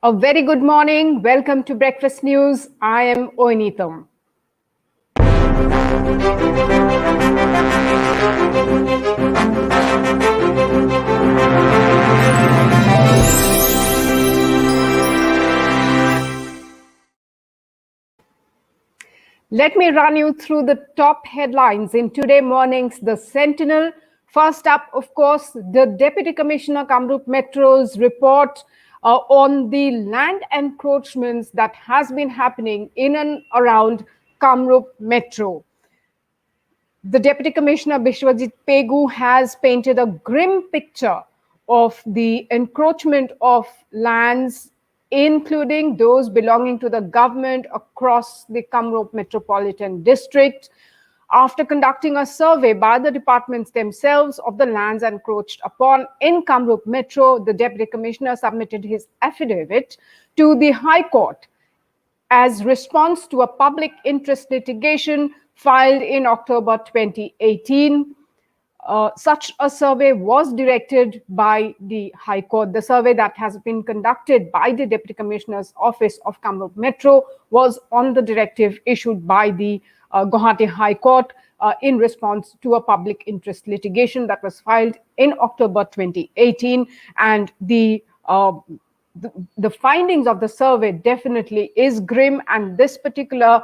A very good morning. Welcome to Breakfast News. I am Oinitham. Let me run you through the top headlines in today morning's The Sentinel. First up, of course, the Deputy Commissioner Kamrup Metro's report on the land encroachments that has been happening in and around Kamrup Metro. The Deputy Commissioner Bishwajit Pegu has painted a grim picture of the encroachment of lands, including those belonging to the government across the Kamrup Metropolitan District. After conducting a survey by the departments themselves of the lands encroached upon in Kamrup Metro, the Deputy Commissioner submitted his affidavit to the High Court as response to a public interest litigation filed in October 2018. Such a survey was directed by the High Court. The survey that has been conducted by the Deputy Commissioner's Office of Kamrup Metro was on the directive issued by the Guwahati High Court in response to a public interest litigation that was filed in October 2018. And the findings of the survey definitely is grim, and this particular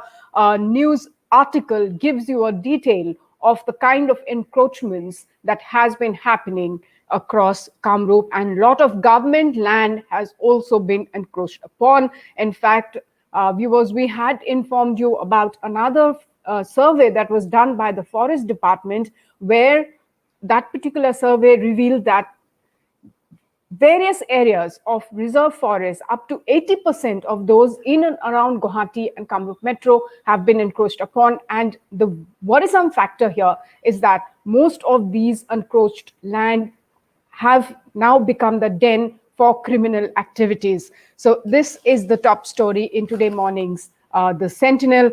news article gives you a detail of the kind of encroachments that has been happening across Kamrup, and a lot of government land has also been encroached upon. In fact, viewers, we had informed you about another survey that was done by the Forest Department, where that particular survey revealed that various areas of reserve forests, up to 80% of those in and around Guwahati and Kamrup Metro, have been encroached upon. And the worrisome factor here is that most of these encroached land have now become the den for criminal activities. So this is the top story in today morning's The Sentinel.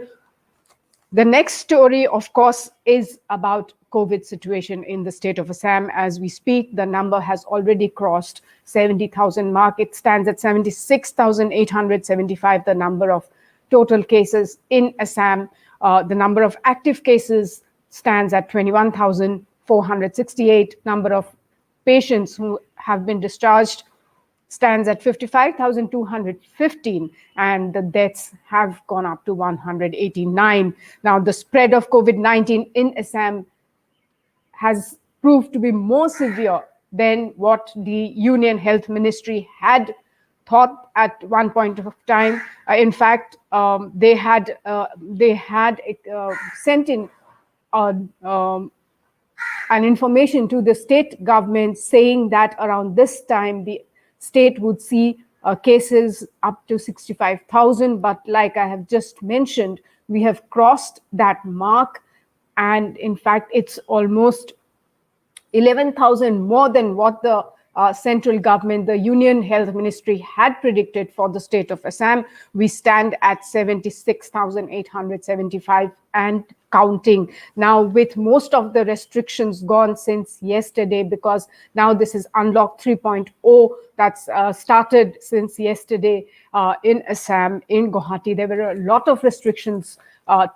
The next story, of course, is about COVID situation in the state of Assam. As we speak, the number has already crossed 70,000 mark. It stands at 76,875, the number of total cases in Assam. The number of active cases stands at 21,468. Number of patients who have been discharged stands at 55,215, and the deaths have gone up to 189. Now, the spread of COVID-19 in Assam has proved to be more severe than what the Union Health Ministry had thought at one point of time. In fact, they had sent in an information to the state government saying that around this time the state would see cases up to 65,000. But like I have just mentioned, we have crossed that mark. And in fact, it's almost 11,000 more than what the central government, the Union Health Ministry, had predicted for the state of Assam. We stand at 76,875 and counting. Now, with most of the restrictions gone since yesterday, because now this is Unlock 3.0 that's started since yesterday in Assam, in Guwahati. There were a lot of restrictions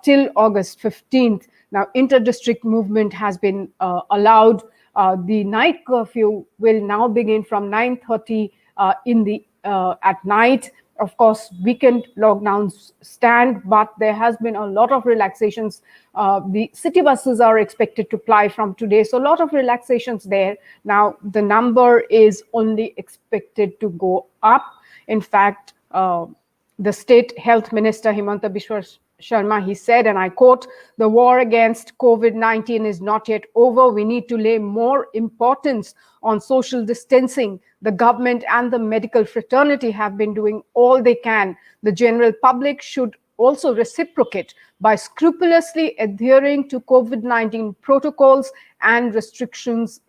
till August 15th. Now, inter-district movement has been allowed. The night curfew will now begin from 9:30 at night. Of course, weekend lockdowns stand, but there has been a lot of relaxations. The city buses are expected to ply from today, so a lot of relaxations there. Now, the number is only expected to go up. In fact, the state health minister, Himanta Biswa Sharma, he said, and I quote, "The war against COVID-19 is not yet over. We need to lay more importance on social distancing. The government and the medical fraternity have been doing all they can. The general public should also reciprocate by scrupulously adhering to COVID-19 protocols and restrictions,"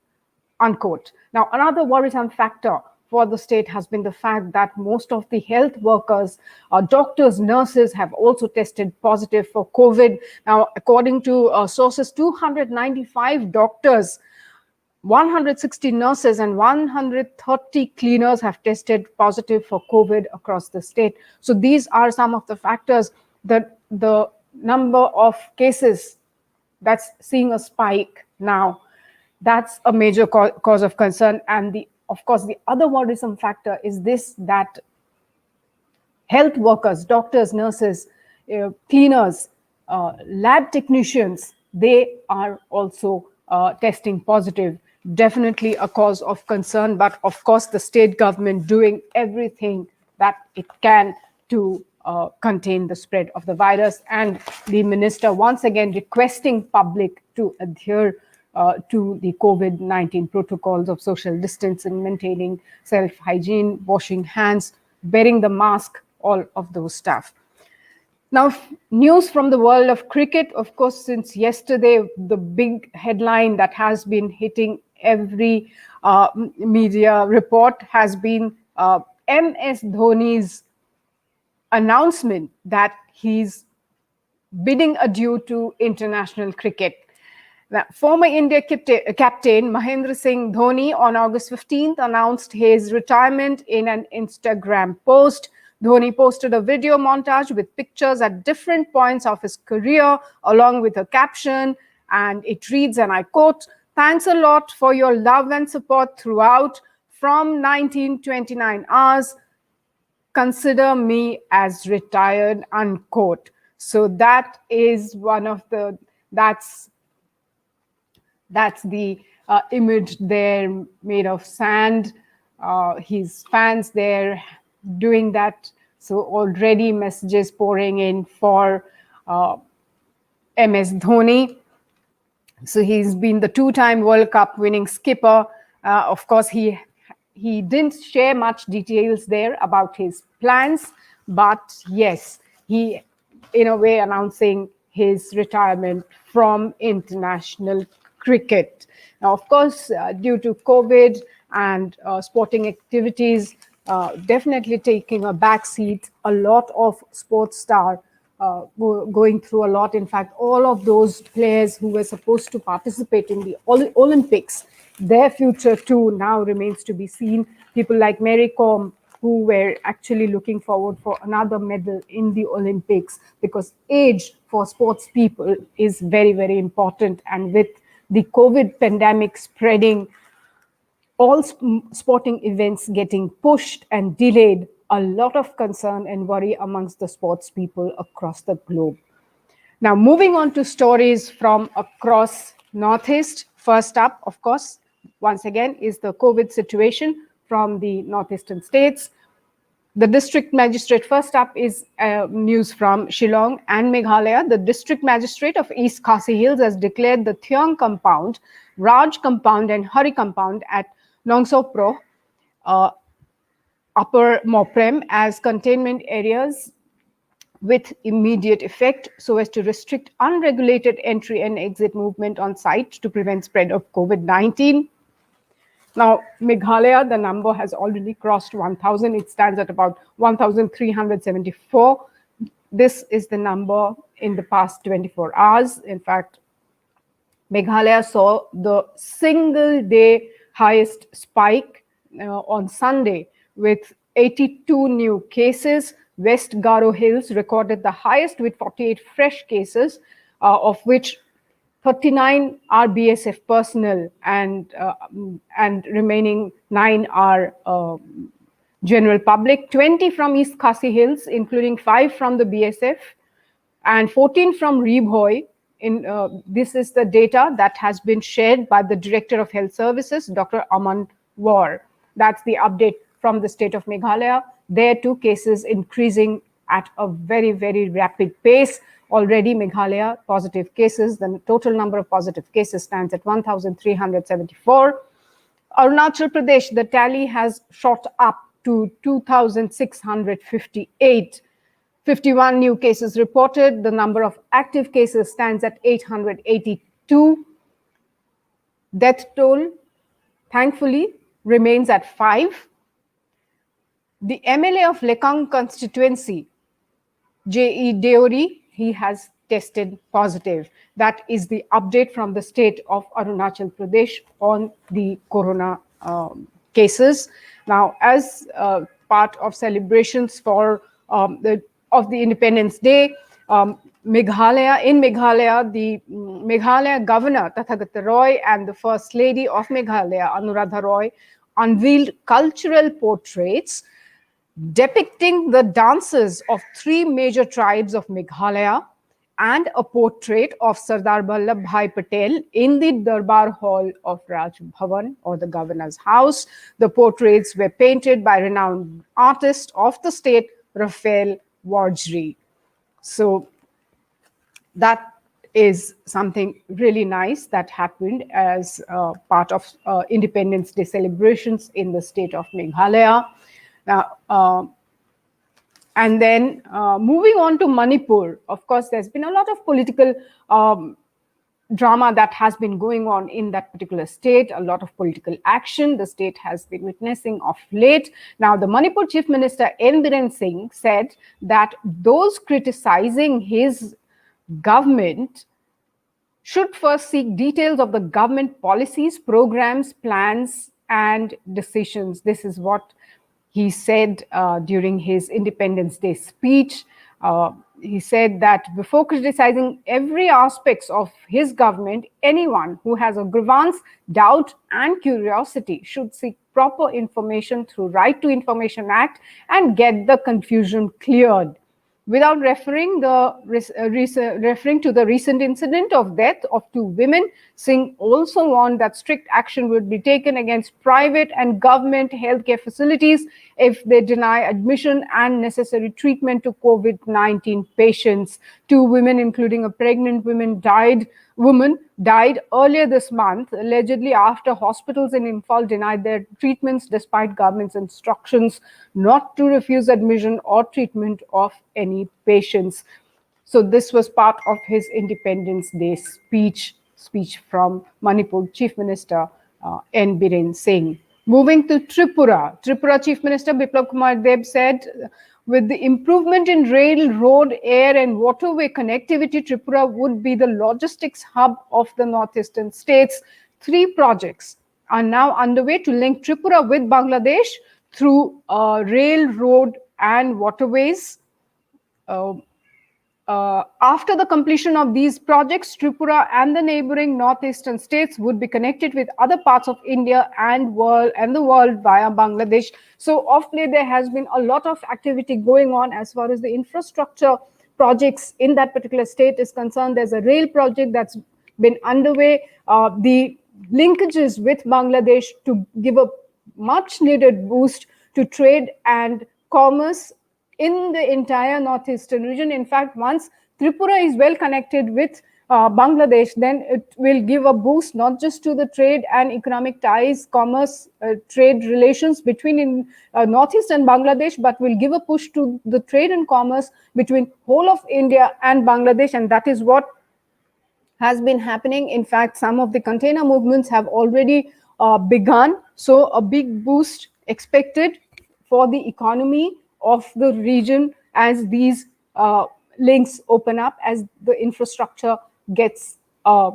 unquote. Now, another worrisome factor for the state has been the fact that most of the health workers, doctors, nurses, have also tested positive for COVID. Now, according to sources, 295 doctors 160 nurses and 130 cleaners have tested positive for COVID across the state. So these are some of the factors that the number of cases that's seeing a spike now. That's a major cause of concern. And of course, the other worrisome factor is this, that health workers, doctors, nurses, cleaners, lab technicians, they are also testing positive. Definitely a cause of concern, but of course the state government doing everything that it can to contain the spread of the virus. And the minister once again requesting public to adhere to the COVID-19 protocols of social distancing, maintaining self-hygiene, washing hands, wearing the mask, all of those stuff. Now, news from the world of cricket. Of course, since yesterday, the big headline that has been hitting every media report has been MS Dhoni's announcement that he's bidding adieu to international cricket. Now, former India captain Mahendra Singh Dhoni on August 15th announced his retirement in an Instagram post. Dhoni posted a video montage with pictures at different points of his career, along with a caption, and it reads, and I quote, "Thanks a lot for your love and support throughout. From 1929 hours, consider me as retired," unquote. So that is one of the, that's the image there made of sand. His fans there doing that. So already messages pouring in for MS Dhoni. So he's been the two-time World Cup winning skipper. Of course, he didn't share much details there about his plans, but yes, he in a way announcing his retirement from international cricket. Now, of course, due to COVID and sporting activities definitely taking a backseat, a lot of sports stars going through a lot. In fact, all of those players who were supposed to participate in the Olympics, their future too now remains to be seen. People like Mary Kom, who were actually looking forward for another medal in the Olympics, because age for sports people is very, very important. And with the COVID pandemic spreading, all sporting events getting pushed and delayed, a lot of concern and worry amongst the sports people across the globe. Now, moving on to stories from across Northeast. First up, of course, once again, is the COVID situation from the northeastern states. The district magistrate, first up is news from Shillong and Meghalaya. The district magistrate of East Khasi Hills has declared the Theong compound, Raj compound and Hari compound at Nongsopro, Upper Moprem as containment areas with immediate effect, so as to restrict unregulated entry and exit movement on site to prevent spread of COVID-19. Now, Meghalaya, the number has already crossed 1,000. It stands at about 1,374. This is the number in the past 24 hours. In fact, Meghalaya saw the single day highest spike on Sunday with 82 new cases. West Garo Hills recorded the highest with 48 fresh cases, of which 39 are BSF personnel and remaining 9 are general public. 20 from East Khasi Hills, including 5 from the BSF and 14 from Rebhoi. This is the data that has been shared by the Director of Health Services, Dr. Aman War. That's the update from the state of Meghalaya. There too, cases increasing at a very, very rapid pace. Already Meghalaya positive cases, the total number of positive cases stands at 1,374. Arunachal Pradesh, the tally has shot up to 2,658. 51 new cases reported. The number of active cases stands at 882. Death toll, thankfully, remains at 5. The MLA of Lekang constituency, J.E. Deori, he has tested positive. That is the update from the state of Arunachal Pradesh on the corona cases. Now, as part of celebrations for the Independence Day, in Meghalaya, the Meghalaya governor Tathagata Roy and the First Lady of Meghalaya, Anuradha Roy, unveiled cultural portraits depicting the dances of 3 major tribes of Meghalaya and a portrait of Sardar Vallabhbhai Patel in the Darbar Hall of Raj Bhavan, or the governor's house. The portraits were painted by renowned artist of the state, Raphael Warjry. So that is something really nice that happened as part of Independence Day celebrations in the state of Meghalaya. Now, and then moving on to Manipur, of course, there's been a lot of political drama that has been going on in that particular state, a lot of political action the state has been witnessing of late. Now, the Manipur Chief Minister N. Biren Singh said that those criticizing his government should first seek details of the government policies, programs, plans, and decisions. This is what he said during his Independence Day speech. He said that before criticizing every aspect of his government, anyone who has a grievance, doubt, and curiosity should seek proper information through Right to Information Act and get the confusion cleared. Without referring to the recent incident of death of 2 women, Singh also warned that strict action would be taken against private and government healthcare facilities if they deny admission and necessary treatment to COVID-19 patients. 2 women, including a pregnant woman, died earlier this month, allegedly after hospitals in Imphal denied their treatments despite government's instructions not to refuse admission or treatment of any patients. So this was part of his Independence Day speech from Manipur Chief Minister N. Biren Singh. Moving to Tripura Chief Minister Biplab Kumar Deb said, with the improvement in rail, road, air, and waterway connectivity, Tripura would be the logistics hub of the northeastern states. 3 projects are now underway to link Tripura with Bangladesh through rail, road, and waterways. After the completion of these projects, Tripura and the neighboring northeastern states would be connected with other parts of India and the world via Bangladesh. So of late, there has been a lot of activity going on as far as the infrastructure projects in that particular state is concerned. There's a rail project that's been underway. The linkages with Bangladesh to give a much needed boost to trade and commerce in the entire northeastern region. In fact, once Tripura is well connected with Bangladesh, then it will give a boost not just to the trade and economic ties, commerce, trade relations between Northeast and Bangladesh, but will give a push to the trade and commerce between whole of India and Bangladesh, and that is what has been happening. In fact, some of the container movements have already begun, so a big boost expected for the economy of the region as these links open up, as the infrastructure gets a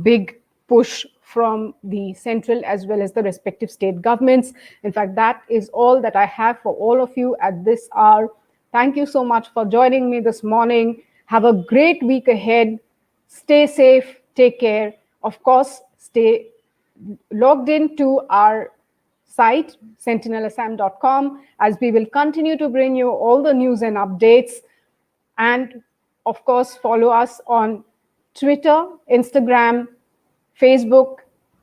big push from the central as well as the respective state governments. In fact, that is all that I have for all of you at this hour. Thank you so much for joining me this morning. Have a great week ahead. Stay safe, take care. Of course, stay logged into our site, sentinelassam.com, as we will continue to bring you all the news and updates. And of course, follow us on Twitter, Instagram, Facebook,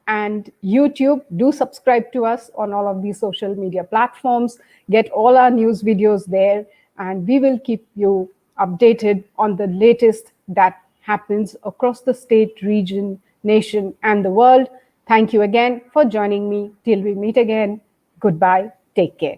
and YouTube. Do subscribe to us on all of these social media platforms. Get all our news videos there, and we will keep you updated on the latest that happens across the state, region, nation, and the world. Thank you again for joining me. Till we meet again, goodbye. Take care.